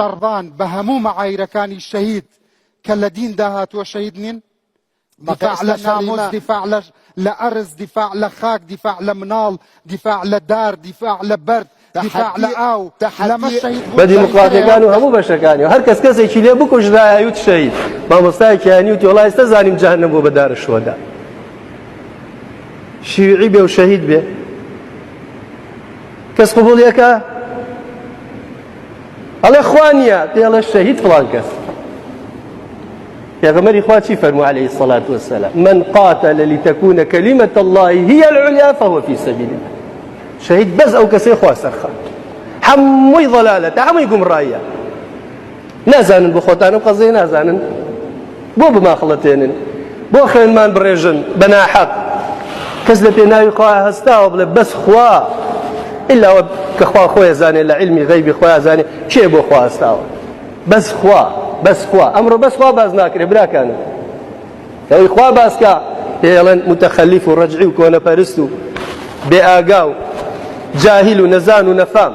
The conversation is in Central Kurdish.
شەڕدان بە هەموو مەعایرەکانی شەهید کە لە دیندا هاتووە شەهید نین؟ دفاع لە ناموس، دفاع لە ئەرز، دفاع لە خاک، دفاع لە مناڵ، دفاع لە دار، دفاع لە بەرد، دفاع لە ئاو، لەمە شەهید بوو. بە دیموکراتیەکان و هەموو بەشەکانی و هەر کەس کەسێکی لێ بکوژرایە وت شەهید. مامۆستایەکیانی وتی وەڵای ئێستا زانیم جەهەنەم بۆ بە دارەشۆدا. شیوعی بێ و شەهید بێ کەس قبوڵیەکە ئەڵێ خوا نییە پێڵێ شەهید فڵان کەس. پێغەمبەری خوا چی فەرموو عەلەیهی السەڵات وەسەلام؟ من قاتل لتكون كلمة الله هي العليا فهو في سبيل الله. شەهید بەس ئەو کەسەی خوا سەرخات. هەمووی ضەلالەتە، هەمووی گومڕاییە. نازانن بۆ خۆتان ئەم قەزەیە نازانن، بۆ بماخەڵەتێنن، بۆ خوێنمان بڕێژن بە ناحەق. کەس لە پێناوی خوا هەستاوە بڵێ بەس خوا، ئیلا کە خوا خۆی ئەزانێ لە عیلمی غەیبی خۆی ئەزانێ کێ بۆ خوا هەستاوە. بەس خوا، بەس خوا. ئەمڕۆ بەس خوا باز ناکرێ براکانم. ئەوەی خوا باسکە پێڵێن متەخەلیف و ڕەجعی و کۆنەپەرست و بێئاگا و جاهیل و نەزان و نەفام.